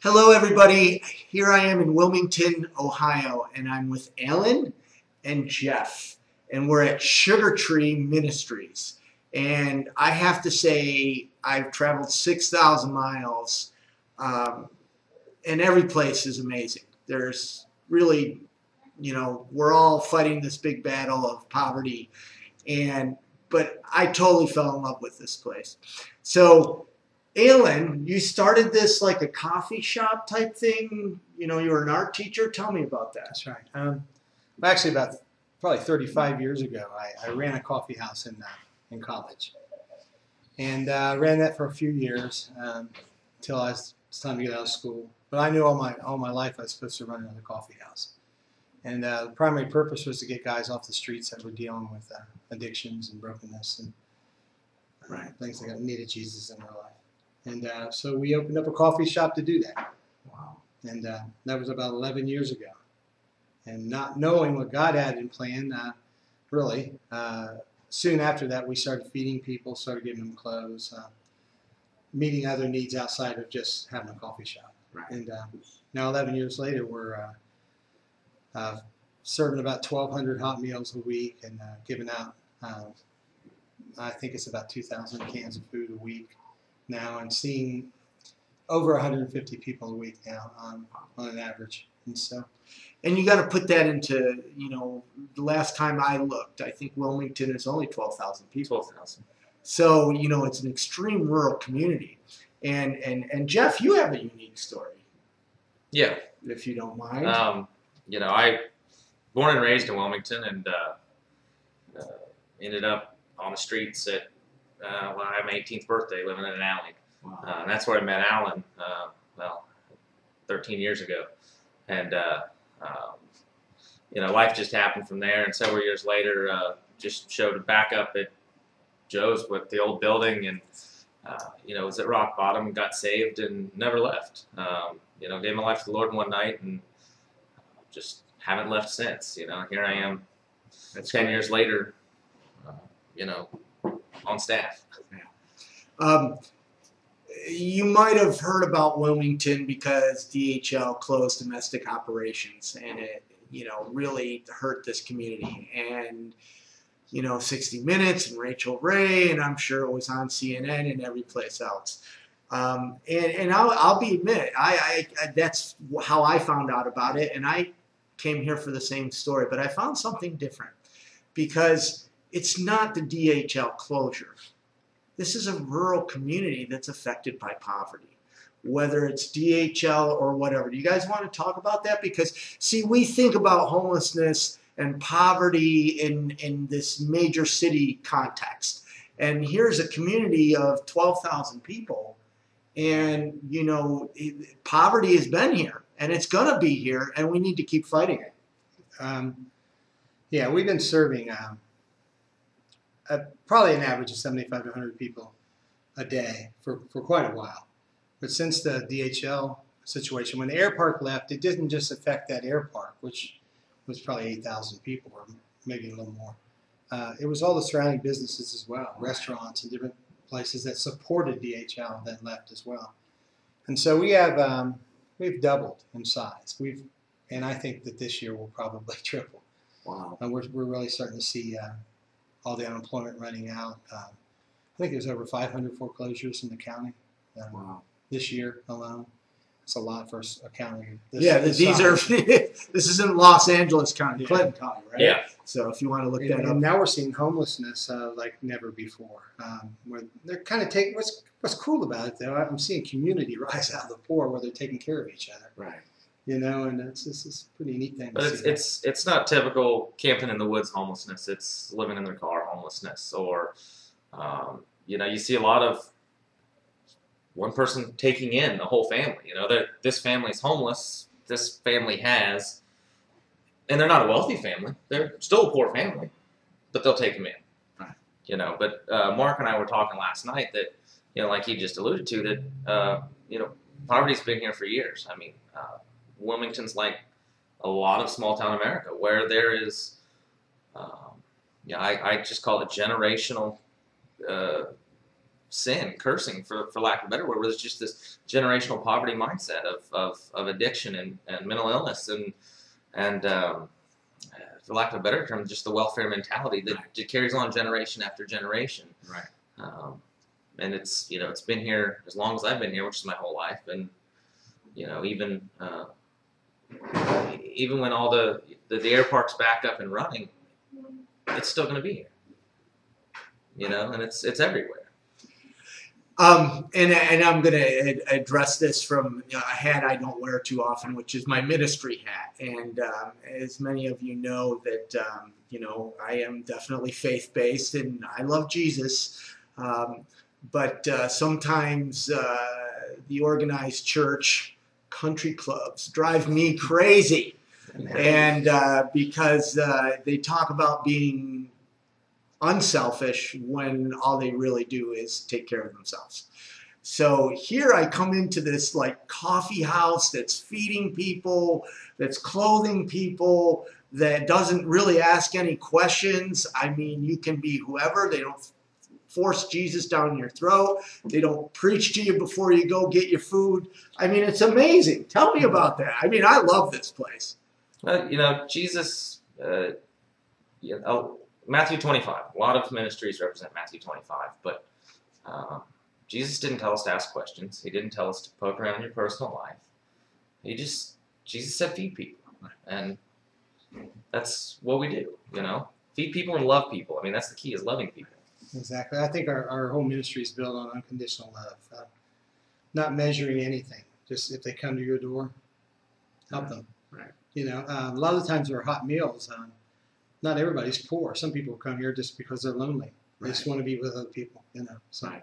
Hello everybody, here I am in Wilmington, Ohio, and I'm with Allen and Jeff, and we're at Sugartree Ministries. And I have to say, I've traveled 6,000 miles, and every place is amazing. There's really, we're all fighting this big battle of poverty, but I totally fell in love with this place. So, Allen, you started this like a coffee shop type thing. You were an art teacher. Tell me about that. That's right. Actually, about probably 35 years ago, I ran a coffee house in college, and ran that for a few years until it's time to get out of school. But I knew all my life I was supposed to run another coffee house, and the primary purpose was to get guys off the streets that were dealing with addictions and brokenness and things that needed Jesus in their life. And so we opened up a coffee shop to do that. Wow. And that was about 11 years ago. And not knowing what God had in plan, soon after that we started feeding people, started giving them clothes, meeting other needs outside of just having a coffee shop. Right. And now 11 years later, we're serving about 1,200 hot meals a week and giving out, I think it's about 2,000 cans of food a week now, and seeing over 150 people a week now on an average. And you got to put that into, the last time I looked, I think Wilmington is only 12,000 people. 12,000. So, it's an extreme rural community. And Jeff, you have a unique story. Yeah. If you don't mind. I born and raised in Wilmington, and ended up on the streets at when I had my 18th birthday, living in an alley. Wow. And that's where I met Alan, 13 years ago. And, life just happened from there. And several years later, just showed back up at Joe's with the old building, and, was at rock bottom, got saved, and never left. Gave my life to the Lord one night, and just haven't left since. Here I am 10 years later, on staff. You might have heard about Wilmington because DHL closed domestic operations, and it, really hurt this community. And, 60 Minutes and Rachel Ray, and I'm sure it was on CNN and every place else. And I'll be admit, I that's how I found out about it, and I came here for the same story, but I found something different because it's not the DHL closure. This is a rural community that's affected by poverty, whether it's DHL or whatever. Do you guys want to talk about that? Because, see, we think about homelessness and poverty in this major city context. And here's a community of 12,000 people, and, poverty has been here, and it's going to be here, and we need to keep fighting it. We've been serving probably an average of 75 to 100 people a day for quite a while. But since the DHL situation, when the air park left, it didn't just affect that air park, which was probably 8,000 people or maybe a little more. It was all the surrounding businesses as well, restaurants and different places that supported DHL that left as well. And so we've doubled in size. And I think that this year we'll probably triple. Wow. And we're really starting to see all the unemployment running out. I think there's over 500 foreclosures in the county this year alone. It's a lot for a county. This isn't Los Angeles County, Clinton County, right? Yeah. So if you want to look that up. And now we're seeing homelessness like never before. Where they're kind of taking, what's cool about it though, I'm seeing community rise out of the poor where they're taking care of each other. Right. And this is a pretty neat thing. But it's not typical camping in the woods homelessness. It's living in their car homelessness, or you see a lot of one person taking in the whole family. This family's homeless. This family has, and they're not a wealthy family. They're still a poor family, but they'll take them in. Right. But Mark and I were talking last night that like he just alluded to that poverty's been here for years. I mean. Wilmington's like a lot of small town America where there is, I just call it generational sin, cursing, for lack of a better word, where there's just this generational poverty mindset of addiction and mental illness and for lack of a better term, just the welfare mentality that carries on generation after generation. Right. And it's it's been here as long as I've been here, which is my whole life, and even when all the air park's back up and running, it's still going to be here. And it's everywhere. And I'm going to address this from a hat I don't wear too often, which is my ministry hat. And as many of you know, that I am definitely faith-based and I love Jesus. But sometimes the organized church country clubs drive me crazy, and because they talk about being unselfish when all they really do is take care of themselves. So here I come into this like coffee house that's feeding people, that's clothing people, that doesn't really ask any questions. I mean, you can be whoever. They don't force Jesus down your throat. They don't preach to you before you go get your food. I mean, it's amazing. Tell me about that. I mean, I love this place. Jesus, Matthew 25. A lot of ministries represent Matthew 25, but Jesus didn't tell us to ask questions. He didn't tell us to poke around in your personal life. Jesus said feed people, and that's what we do. Feed people and love people. I mean, that's the key, is loving people. Exactly. I think our whole ministry is built on unconditional love, not measuring anything. Just if they come to your door, help them. Right. A lot of the times there are hot meals. Not everybody's poor. Some people come here just because they're lonely. They just want to be with other people. So. Right.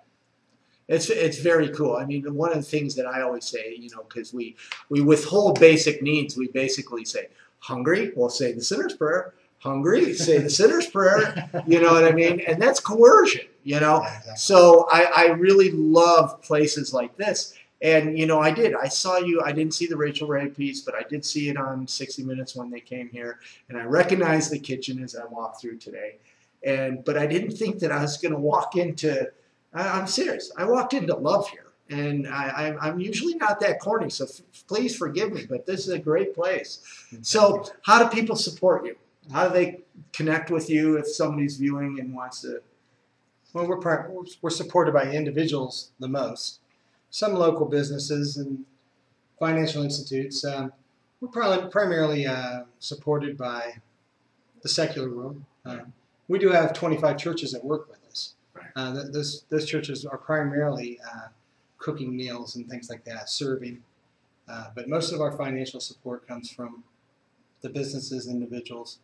It's very cool. I mean, one of the things that I always say, because we withhold basic needs. We basically say, hungry? We'll say the sinner's prayer. Hungry? Say the sinner's prayer. You know what I mean? And that's coercion, Yeah, exactly. So I really love places like this. And, I saw you. I didn't see the Rachel Ray piece, but I did see it on 60 Minutes when they came here. And I recognized the kitchen as I walked through today. But I didn't think that I was going to walk into, I'm serious, I walked into love here. And I'm usually not that corny, so please forgive me, but this is a great place. So how do people support you? How do they connect with you if somebody's viewing and wants to? Well, we're supported by individuals the most. Some local businesses and financial institutes. We're primarily supported by the secular world. We do have 25 churches that work with us. Right. Those churches are primarily cooking meals and things like that, serving. But most of our financial support comes from the businesses, individuals,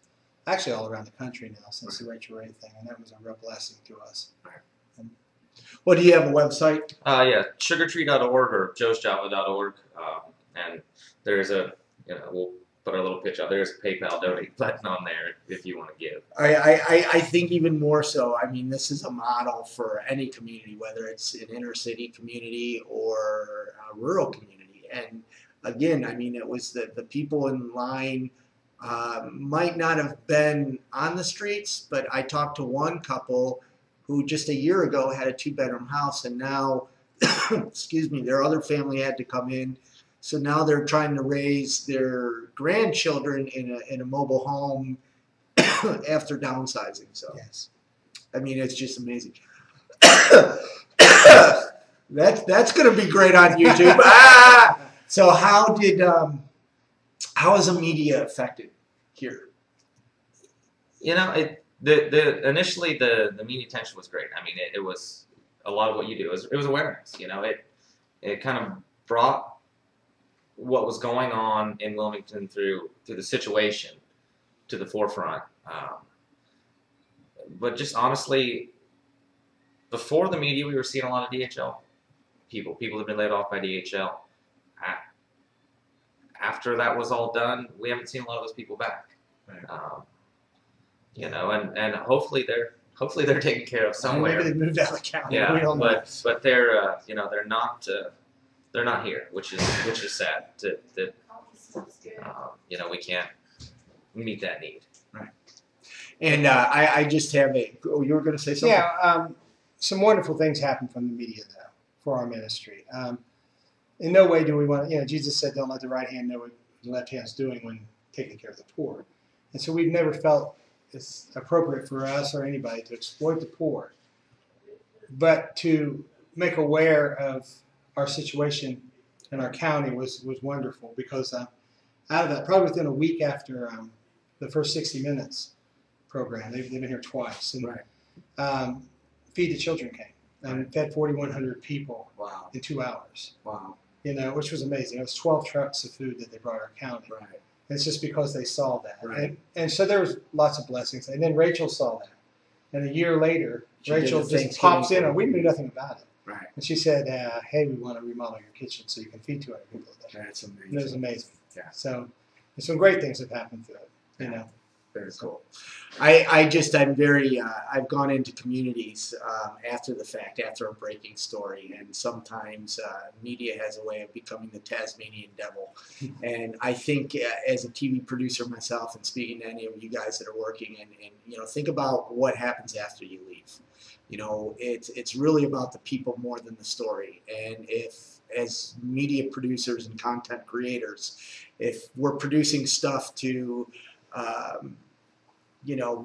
actually all around the country now since the Rachel Ray thing, and that was a real blessing to us. Right. Well, do you have a website? Yeah, sugartree.org or joesjava.org, and there's we'll put our little pitch out. There's a PayPal donate button on there if you want to give. I think even more so. I mean, this is a model for any community, whether it's an inner city community or a rural community. And again, I mean, it was the people in line might not have been on the streets, but I talked to one couple who just a year ago had a 2-bedroom house, and now, excuse me, their other family had to come in. So now they're trying to raise their grandchildren in a mobile home after downsizing. So, yes. I mean, it's just amazing. That's going to be great on YouTube. So how is the media affected here? Initially the media attention was great. I mean, it was a lot of what you do. It was awareness. It kind of brought what was going on in Wilmington through the situation to the forefront. But just honestly, before the media, we were seeing a lot of DHL people. People have been laid off by DHL. After that was all done, we haven't seen a lot of those people back. Right. And hopefully they're taken care of somewhere. Maybe they moved out of county. Yeah, we don't know. But they're they're not here, which is sad. That we can't meet that need. Right. And I just have you were going to say something? Yeah. some wonderful things happen from the media, though, for our ministry. In no way do we want to, Jesus said, don't let the right hand know what the left hand's doing when taking care of the poor. And so we've never felt it's appropriate for us or anybody to exploit the poor. But to make aware of our situation in our county was wonderful, because out of that, probably within a week after the first 60 Minutes program, they've been here twice. And, Right. Feed the Children came and fed 4,100 people Wow. in 2 hours. Wow. Which was amazing. It was 12 trucks of food that they brought our county. Right. And it's just because they saw that. Right. And so there was lots of blessings. And then Rachel saw that. And a year later, She did Rachel the just Thanksgiving pops in, and we knew nothing about it. Right. And she said, hey, we want to remodel your kitchen so you can feed 200 people a day. That's amazing. And it was amazing. Yeah. So some great things have happened through it, Very cool. I'm very, I've gone into communities after the fact, after a breaking story, and sometimes media has a way of becoming the Tasmanian devil. And I think as a TV producer myself, and speaking to any of you guys that are working, and think about what happens after you leave. It's really about the people more than the story. And if, as media producers and content creators, if we're producing stuff to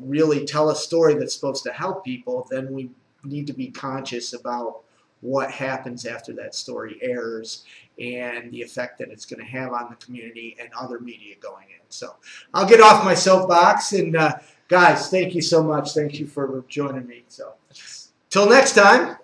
really tell a story that's supposed to help people, then we need to be conscious about what happens after that story airs and the effect that it's going to have on the community and other media going in. So I'll get off my soapbox, and guys, thank you so much. Thank you for joining me. So till next time.